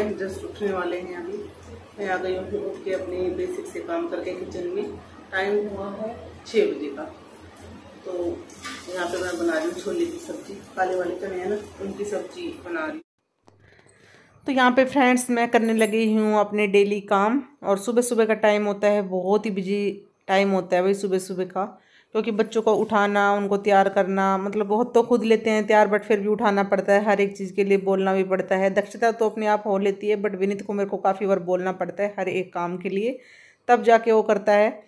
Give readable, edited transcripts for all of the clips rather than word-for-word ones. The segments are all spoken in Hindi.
हैं, जस्ट उठने वाले हैं अभी। मैं आ गई हूँ उठ के अपने बेसिक से काम करके किचन में। टाइम हुआ है 6 बजे का। तो यहाँ पे मैं बना रही हूँ छोले की सब्जी, काले वाले चने हैं ना, उनकी सब्जी बना रही हूँ। तो यहाँ पे फ्रेंड्स मैं करने लगी हूँ अपने डेली काम। और सुबह सुबह का टाइम होता है, बहुत ही बिजी टाइम होता है भाई सुबह सुबह का, क्योंकि बच्चों को उठाना, उनको तैयार करना, मतलब बहुत तो खुद लेते हैं तैयार, बट फिर भी उठाना पड़ता है, हर एक चीज़ के लिए बोलना भी पड़ता है। दक्षता तो अपने आप हो लेती है, बट विनीत को मेरे को काफ़ी बार बोलना पड़ता है हर एक काम के लिए, तब जाके वो करता है।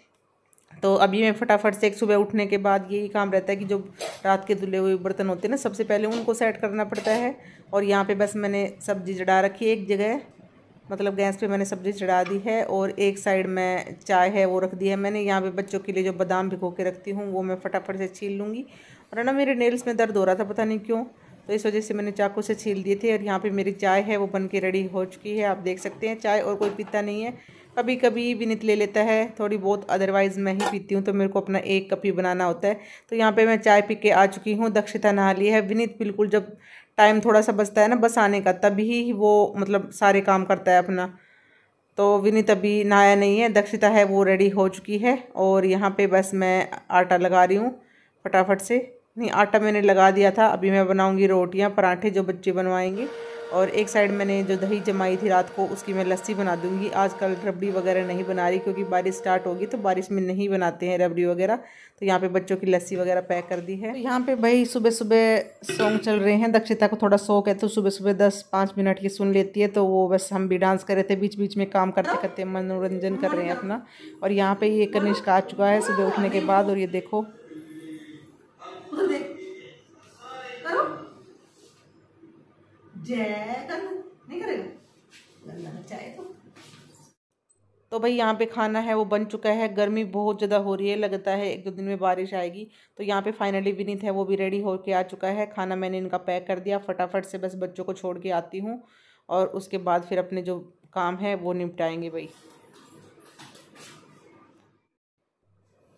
तो अभी मैं फटाफट से एक सुबह उठने के बाद यही काम रहता है कि जो रात के धुले हुए बर्तन होते हैं ना, सबसे पहले उनको सेट करना पड़ता है। और यहाँ पे बस मैंने सब्ज़ी चढ़ा रखी है एक जगह, मतलब गैस पे मैंने सब्ज़ी चढ़ा दी है, और एक साइड में चाय है वो रख दी है मैंने। यहाँ पे बच्चों के लिए जो बादाम भिगो के रखती हूँ वो मैं फटाफट से छील लूँगी। और है ना, मेरे नेल्स में दर्द हो रहा था पता नहीं क्यों, तो इस वजह से मैंने चाकू से छील दिए थे। और यहाँ पे मेरी चाय है वो बन के रेडी हो चुकी है, आप देख सकते हैं। चाय और कोई पीता नहीं है, कभी कभी विनीत ले लेता है थोड़ी बहुत, अदरवाइज़ मैं ही पीती हूँ, तो मेरे को अपना एक कप ही बनाना होता है। तो यहाँ पे मैं चाय पी के आ चुकी हूँ। दक्षिता नहा ली है। विनीत बिल्कुल जब टाइम थोड़ा सा बचता है ना बस आने का, तभी वो मतलब सारे काम करता है अपना। तो विनीत अभी नहाया नहीं है, दक्षिता है वो रेडी हो चुकी है। और यहाँ पे बस मैं आटा लगा रही हूँ फटाफट से। नहीं, आटा मैंने लगा दिया था, अभी मैं बनाऊँगी रोटियाँ पराठे जो बच्चे बनवाएंगे। और एक साइड मैंने जो दही जमाई थी रात को, उसकी मैं लस्सी बना दूंगी। आजकल रबड़ी वगैरह नहीं बना रही, क्योंकि बारिश स्टार्ट होगी तो बारिश में नहीं बनाते हैं रबड़ी वगैरह। तो यहाँ पे बच्चों की लस्सी वगैरह पैक कर दी है। तो यहाँ पे भाई सुबह सुबह सॉन्ग चल रहे हैं, दक्षिता को थोड़ा शौक है तो सुबह सुबह 10-5 मिनट की सुन लेती है। तो वो बस हम भी डांस कर रहे थे बीच बीच में, काम करते करते मनोरंजन कर रहे हैं अपना। और यहाँ पे ये कनिष्क आ चुका है सुबह उठने के बाद, और ये देखो नहीं करेगा चाहे तो भाई यहाँ पे खाना है वो बन चुका है। गर्मी बहुत ज़्यादा हो रही है, लगता है 1-2 दिन में बारिश आएगी। तो यहाँ पे फाइनली विनीत है वो भी रेडी होके आ चुका है। खाना मैंने इनका पैक कर दिया, फटाफट से बस बच्चों को छोड़ के आती हूँ, और उसके बाद फिर अपने जो काम है वो निपटाएंगे भाई।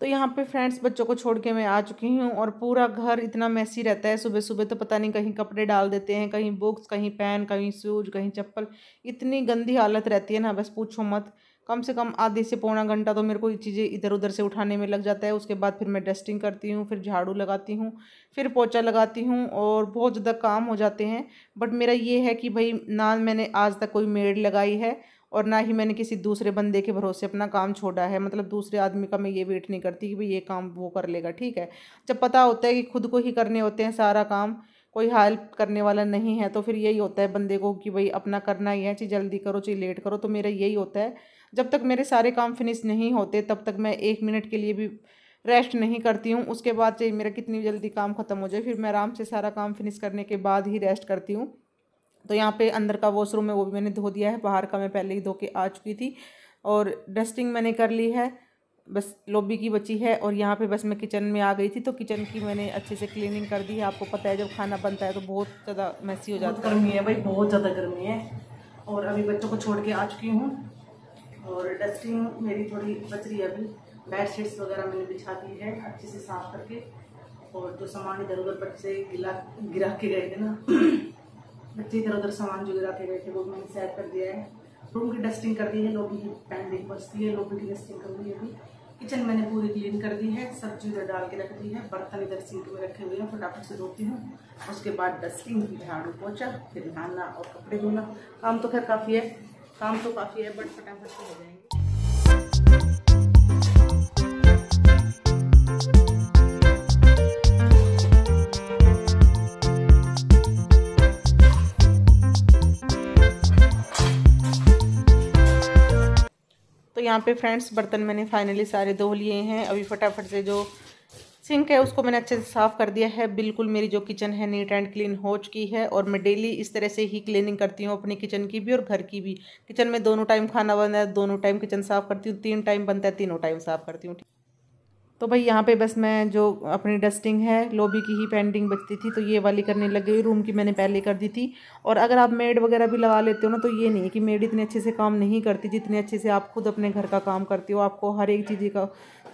तो यहाँ पे फ्रेंड्स बच्चों को छोड़ के मैं आ चुकी हूँ, और पूरा घर इतना मैसी रहता है सुबह सुबह, तो पता नहीं कहीं कपड़े डाल देते हैं, कहीं बुक्स, कहीं पेन, कहीं शूज, कहीं चप्पल, इतनी गंदी हालत रहती है ना बस पूछो मत। कम से कम आधे से पौना घंटा तो मेरे को ये चीज़ें इधर उधर से उठाने में लग जाता है। उसके बाद फिर मैं डस्टिंग करती हूँ, फिर झाड़ू लगाती हूँ, फिर पोछा लगाती हूँ, और बहुत ज़्यादा काम हो जाते हैं। बट मेरा ये है कि भाई ना मैंने आज तक कोई मेड लगाई है, और ना ही मैंने किसी दूसरे बंदे के भरोसे अपना काम छोड़ा है। मतलब दूसरे आदमी का मैं ये वेट नहीं करती कि भाई ये काम वो कर लेगा, ठीक है। जब पता होता है कि खुद को ही करने होते हैं सारा काम, कोई हेल्प करने वाला नहीं है, तो फिर यही होता है बंदे को कि भाई अपना करना ही है, चाहे जल्दी करो चाहे लेट करो। तो मेरा यही होता है, जब तक मेरे सारे काम फिनिश नहीं होते तब तक मैं 1 मिनट के लिए भी रेस्ट नहीं करती हूँ। उसके बाद चाहे मेरा कितनी जल्दी काम ख़त्म हो जाए, फिर मैं आराम से सारा काम फिनिश करने के बाद ही रेस्ट करती हूँ। तो यहाँ पे अंदर का वॉशरूम है वो भी मैंने धो दिया है, बाहर का मैं पहले ही धो के आ चुकी थी। और डस्टिंग मैंने कर ली है, बस लॉबी की बची है। और यहाँ पे बस मैं किचन में आ गई थी, तो किचन की मैंने अच्छे से क्लीनिंग कर दी है। आपको पता है जब खाना बनता है तो बहुत ज़्यादा मैसी हो जाता है, गर्मी है भाई, बहुत ज़्यादा गर्मी है। और अभी बच्चों को छोड़ के आ चुकी हूँ, और डस्टिंग मेरी थोड़ी बच रही है अभी। बेडशीट्स वगैरह मैंने बिछा दी है अच्छे से साफ करके, और जो सामान इधर उधर बच्चे गिरा के गए थे ना बच्चे इधर उधर सामान जो गिरा के गए थे वो मैंने सेट कर दिया है। रूम की डस्टिंग कर दी है, लॉबी की पेंडिंग बचती है, लॉबी की डस्टिंग कर दी है अभी। किचन मैंने पूरी क्लीन कर दी है, सब्जी उधर डाल के रख दी है, बर्तन इधर सिंक में रखे हुए हैं, फटाफट से धोती हूँ। उसके बाद डस्टिंग, झाड़ू पोछा, फिर नहाना और कपड़े धोना। काम तो खैर काफ़ी है, बट फटाफट से हो जाएंगे। तो यहाँ पे फ्रेंड्स बर्तन मैंने फाइनली सारे धो लिए हैं। अभी फटाफट से जो सिंक है उसको मैंने अच्छे से साफ़ कर दिया है। बिल्कुल मेरी जो किचन है नीट एंड क्लीन हो चुकी है, और मैं डेली इस तरह से ही क्लीनिंग करती हूँ, अपनी किचन की भी और घर की भी। किचन में दोनों टाइम खाना बनता है, दोनों टाइम किचन साफ़ करती हूँ, 3 टाइम बनता है, तीनों टाइम साफ़ करती हूँ। तो भाई यहाँ पे बस मैं जो अपनी डस्टिंग है, लॉबी की ही पेंटिंग बचती थी तो ये वाली करने लग गई। रूम की मैंने पहले कर दी थी। और अगर आप मेड वगैरह भी लगा लेते हो ना, तो ये नहीं है कि मेड इतने अच्छे से काम नहीं करती जितने अच्छे से आप खुद अपने घर का काम करती हो। आपको हर एक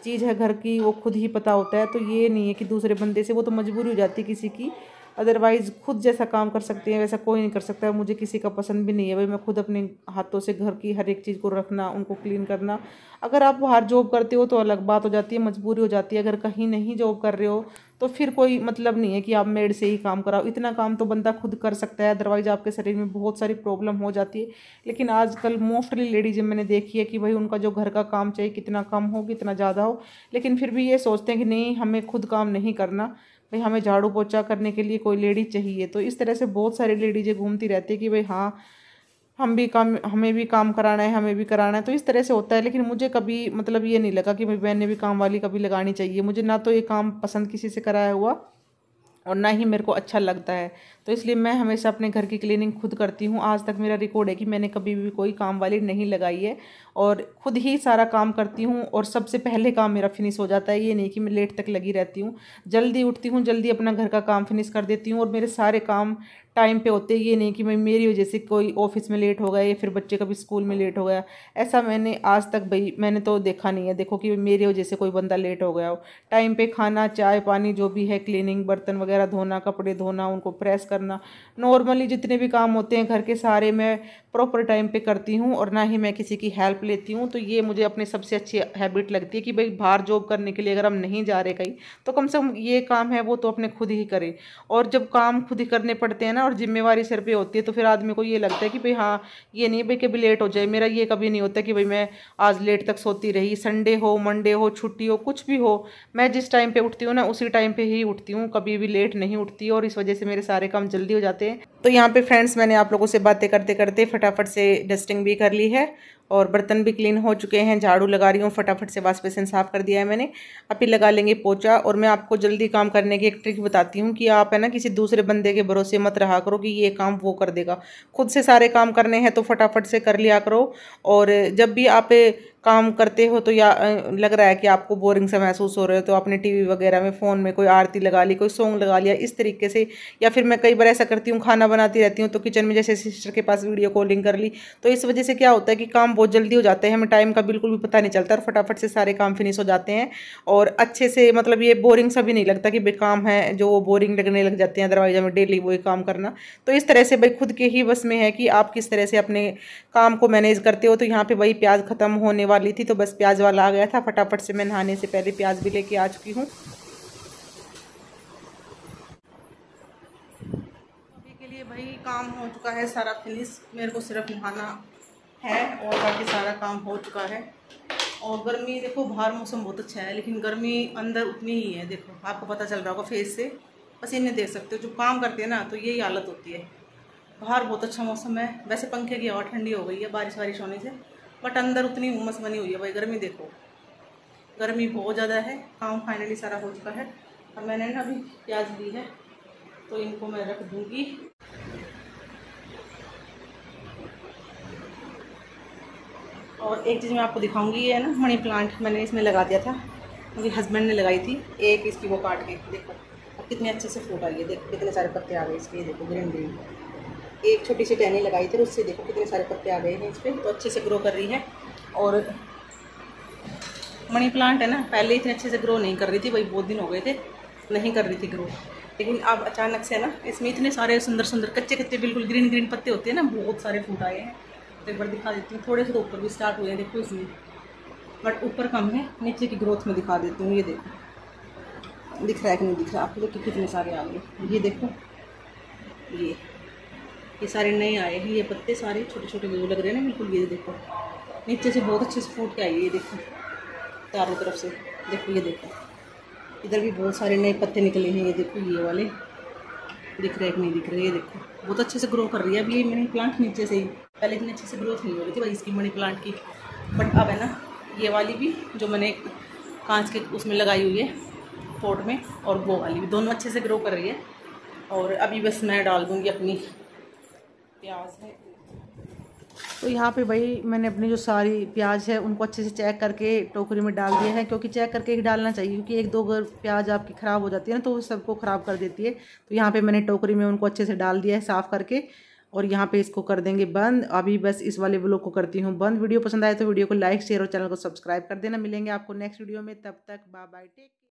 चीज़ है घर की वो खुद ही पता होता है। तो ये नहीं है कि दूसरे बंदे से, वो तो मजबूरी हो जाती है किसी की, अदरवाइज़ खुद जैसा काम कर सकती हैं वैसा कोई नहीं कर सकता। मुझे किसी का पसंद भी नहीं है भाई मैं खुद अपने हाथों से घर की हर एक चीज़ को रखना, उनको क्लीन करना। अगर आप बाहर जॉब करते हो तो अलग बात हो जाती है, मजबूरी हो जाती है। अगर कहीं नहीं जॉब कर रहे हो तो फिर कोई मतलब नहीं है कि आप मेड से ही काम कराओ। इतना काम तो बंदा खुद कर सकता है, अदरवाइज आपके शरीर में बहुत सारी प्रॉब्लम हो जाती है। लेकिन आजकल मोस्टली लेडीज मैंने देखी है कि भाई उनका जो घर का काम चाहिए कितना कम हो कितना ज़्यादा हो, लेकिन फिर भी ये सोचते हैं कि नहीं हमें खुद काम नहीं करना, भाई हमें झाड़ू पोछा करने के लिए कोई लेडीज चाहिए। तो इस तरह से बहुत सारी लेडीजें घूमती रहती है कि भाई हाँ हम भी काम, हमें भी काम कराना है, हमें भी कराना है। तो इस तरह से होता है। लेकिन मुझे कभी मतलब ये नहीं लगा कि भाई मैंने भी काम वाली कभी लगानी चाहिए। मुझे ना तो ये काम पसंद किसी से कराया हुआ और ना ही मेरे को अच्छा लगता है। तो इसलिए मैं हमेशा अपने घर की क्लीनिंग खुद करती हूँ। आज तक मेरा रिकॉर्ड है कि मैंने कभी भी कोई काम वाली नहीं लगाई है और खुद ही सारा काम करती हूँ और सबसे पहले काम मेरा फिनिश हो जाता है। ये नहीं कि मैं लेट तक लगी रहती हूँ, जल्दी उठती हूँ, जल्दी अपना घर का काम फिनिश कर देती हूँ और मेरे सारे काम टाइम पे होते हैं। ये नहीं कि मैं मेरी वजह से कोई ऑफिस में लेट हो गया या फिर बच्चे कभी स्कूल में लेट हो गया, ऐसा मैंने आज तक भाई मैंने तो देखा नहीं है। देखो कि मेरी वजह से कोई बंदा लेट हो गया हो। टाइम पे खाना, चाय पानी जो भी है, क्लीनिंग, बर्तन वगैरह धोना, कपड़े धोना, उनको प्रेस करना, नॉर्मली जितने भी काम होते हैं घर के सारे मैं प्रॉपर टाइम पे करती हूँ और ना ही मैं किसी की हेल्प लेती हूँ। तो ये मुझे अपनी सबसे अच्छी हैबिट लगती है कि भाई बाहर जॉब करने के लिए अगर हम नहीं जा रहे कहीं तो कम से कम ये काम है वो तो अपने खुद ही करें। और जब काम खुद ही करने पड़ते हैं ना और जिम्मेवारी सिर पे होती है तो फिर आदमी को ये लगता है कि भाई हाँ ये नहीं भाई कभी लेट हो जाए। मेरा ये कभी नहीं होता कि भाई मैं आज लेट तक सोती रही, संडे हो, मंडे हो, छुट्टी हो, कुछ भी हो, मैं जिस टाइम पे उठती हूँ ना उसी टाइम पे ही उठती हूँ, कभी भी लेट नहीं उठती और इस वजह से मेरे सारे काम जल्दी हो जाते हैं। तो यहाँ पे फ्रेंड्स मैंने आप लोगों से बातें करते करते फटाफट से डस्टिंग भी कर ली है और बर्तन भी क्लीन हो चुके हैं। झाड़ू लगा रही हूँ, फटाफट से वॉश बेसिन साफ़ कर दिया है मैंने। अभी लगा लेंगे पोछा। और मैं आपको जल्दी काम करने की एक ट्रिक बताती हूँ कि आप है ना किसी दूसरे बंदे के भरोसे मत रहा करो कि ये काम वो कर देगा। खुद से सारे काम करने हैं तो फटाफट से कर लिया करो। और जब भी आप काम करते हो तो या लग रहा है कि आपको बोरिंग सा महसूस हो रहा है तो आपने टीवी वगैरह में फ़ोन में कोई आरती लगा ली, कोई सॉन्ग लगा लिया, इस तरीके से। या फिर मैं कई बार ऐसा करती हूँ, खाना बनाती रहती हूँ तो किचन में जैसे सिस्टर के पास वीडियो कॉलिंग कर ली। तो इस वजह से क्या होता है कि काम बहुत जल्दी हो जाते हैं, हमें टाइम का बिल्कुल भी पता नहीं चलता और फटाफट से सारे काम फिनिश हो जाते हैं। और अच्छे से मतलब ये बोरिंग सा भी नहीं लगता कि भाई काम है जो वो बोरिंग लगने लग जाते हैं, अदरवाइज हमें डेली वही काम करना। तो इस तरह से भाई खुद के ही बस में है कि आप किस तरह से अपने काम को मैनेज करते हो। तो यहाँ पे वही प्याज खत्म होने वाली थी तो बस प्याज वाला आ गया था, फटाफट से मैं नहाने से पहले प्याज भी लेके आ चुकी हूँ। अभी के लिए भाई काम हो चुका है सारा फिनिश, मेरे को सिर्फ नहाना है और बाकी सारा काम हो चुका है। और गर्मी देखो, बाहर मौसम बहुत अच्छा है लेकिन गर्मी अंदर उतनी ही है। देखो आपको पता चल रहा होगा फेस से, पसीने देख सकते हो। जो काम करते हैं ना तो यही हालत होती है। बाहर बहुत अच्छा मौसम है, वैसे पंखे की हवा ठंडी हो गई है बारिश वारिश होने से, बट अंदर उतनी उमस बनी हुई है भाई। गर्मी देखो, गर्मी बहुत ज़्यादा है। काम फाइनली सारा हो चुका है। अब मैंने ना अभी प्याज ली है तो इनको मैं रख दूँगी। और एक चीज़ मैं आपको दिखाऊंगी, ये है ना मनी प्लांट, मैंने इसमें लगा दिया था, मेरे हस्बैंड ने लगाई थी। एक इसकी वो काट के देखो अब कितने अच्छे से फूट आई है। देखो कितने सारे पत्ते आ गए इसके, देखो ग्रीन ग्रीन। एक छोटी सी टहनी लगाई थी उससे देखो कितने सारे पत्ते आ गए हैं इस पर, तो अच्छे से ग्रो कर रही है। और मनी प्लांट है ना, पहले इतने अच्छे से ग्रो नहीं कर रही थी भाई, बहुत दिन हो गए थे नहीं कर रही थी ग्रो, लेकिन अब अचानक से ना इसमें इतने सारे सुंदर सुंदर कच्चे कच्चे बिल्कुल ग्रीन ग्रीन पत्ते होते हैं ना, बहुत सारे फूट आए हैं। तो एक बार दिखा देती हूँ, थोड़े से तो ऊपर भी स्टार्ट हुए हैं देखो इसमें, बट ऊपर कम है, नीचे की ग्रोथ में दिखा देती हूँ। ये देखो दिख रहा है कि नहीं दिख रहा आपको, देखो कितने सारे आ गए। ये देखो ये सारे नए आए हैं, ये पत्ते सारे छोटे छोटे जो लग रहे हैं ना बिल्कुल। ये देखो नीचे से बहुत अच्छे से फूट के आई है, ये देखो चारों तरफ से। देखो ये देखो इधर भी बहुत सारे नए पत्ते निकले हैं। ये देखो ये वाले दिख रहे हैं कि नहीं दिख रहे। ये देखो बहुत अच्छे से ग्रो कर रही है अब ये मनी प्लांट नीचे से ही। पहले इतनी अच्छे से ग्रोथ नहीं हो रही थी भाई इसकी मनी प्लांट की, बट अब है ना ये वाली भी जो मैंने कांच के उसमें लगाई हुई है पॉट में, और वो वाली भी, दोनों अच्छे से ग्रो कर रही है। और अभी बस मैं डाल दूँगी अपनी प्याज है। तो यहाँ पे भाई मैंने अपनी जो सारी प्याज है उनको अच्छे से चेक करके टोकरी में डाल दिया है, क्योंकि चेक करके ही डालना चाहिए, क्योंकि एक दो अगर प्याज आपकी ख़राब हो जाती है ना तो वो सबको ख़राब कर देती है। तो यहाँ पे मैंने टोकरी में उनको अच्छे से डाल दिया है साफ़ करके, और यहाँ पे इसको कर देंगे बंद। अभी बस इस वाले व्लॉग को करती हूँ बंद। वीडियो पसंद आए तो वीडियो को लाइक शेयर और चैनल को सब्सक्राइब कर देना। मिलेंगे आपको नेक्स्ट वीडियो में, तब तक बाय बाय, टेक।